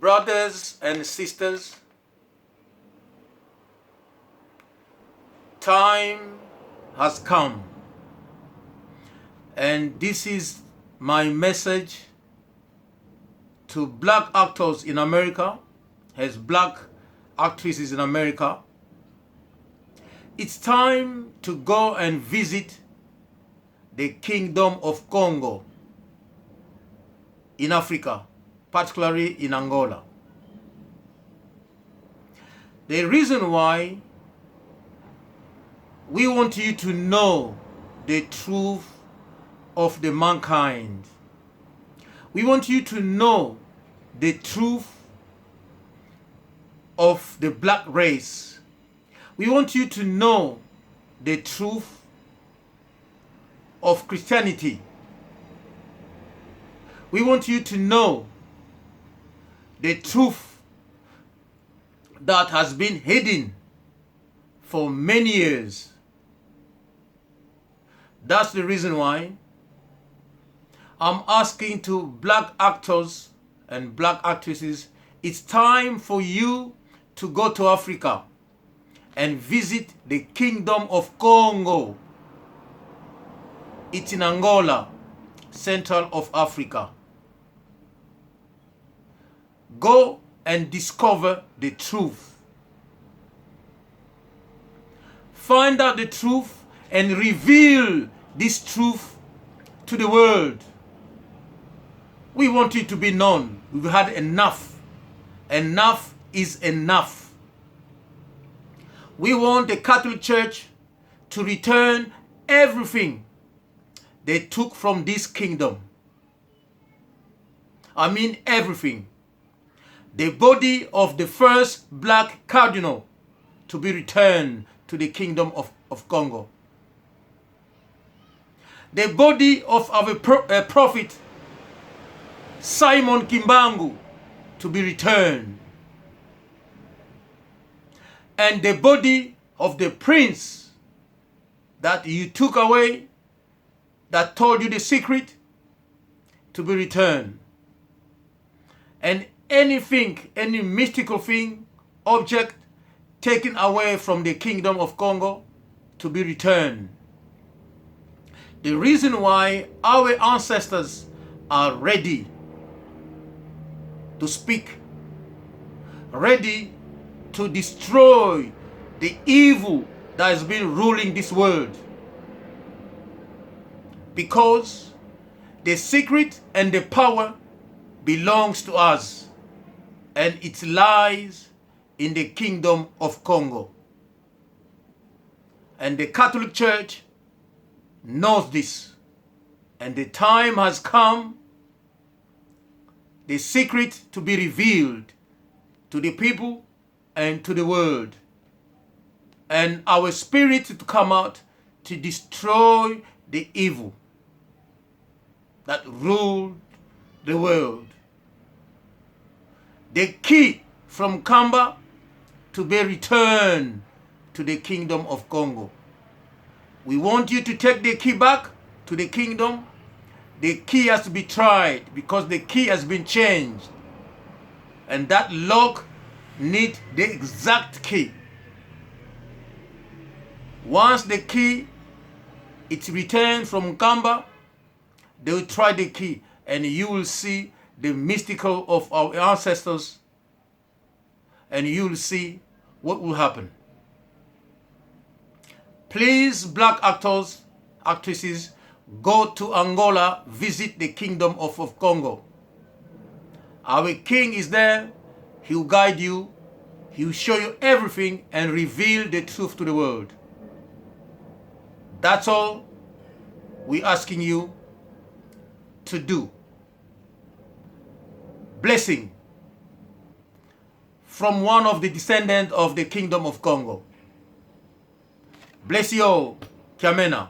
Brothers and sisters, time has come, and this is my message to black actors in America, as black actresses in America. It's time to go and visit the Kingdom of Congo in Africa, particularly in Angola. The reason why we want you to know the truth of the mankind. We want you to know the truth of the black race. We want you to know the truth of Christianity. We want you to know the truth that has been hidden for many years. That's the reason why I'm asking to black actors and black actresses, it's time for you to go to Africa and visit the Kingdom of Congo. It's in Angola, central of Africa. Go and discover the truth. Find out the truth and reveal this truth to the world. We want it to be known. We've had enough. Enough is enough. We want the Catholic Church to return everything they took from this kingdom. I mean everything. The body of the first black cardinal to be returned to the Kingdom of Congo. The body of our prophet Simon Kimbangu to be returned. And the body of the prince that you took away, that told you the secret, to be returned. And anything, any mystical thing, object taken away from the Kingdom of Congo to be returned. The reason why our ancestors are ready to speak, ready to destroy the evil that has been ruling this world. Because the secret and the power belongs to us, and it lies in the Kingdom of Congo. And the Catholic Church knows this, and the time has come, the secret to be revealed to the people and to the world, and our spirit to come out to destroy the evil that ruled the world. The key from Kamba to be returned to the Kingdom of Congo. We want you to take the key back to the kingdom. The key has to be tried because the key has been changed. And that lock needs the exact key. Once the key is returned from Kamba, they will try the key and you will see the mystical of our ancestors, and you will see what will happen. Please, black actors, actresses, go to Angola, visit the Kingdom of Congo. Our king is there. He will guide you. He will show you everything and reveal the truth to the world. That's all we're asking you to do. Blessing from one of the descendants of the Kingdom of Congo. Bless you all. Kiamena.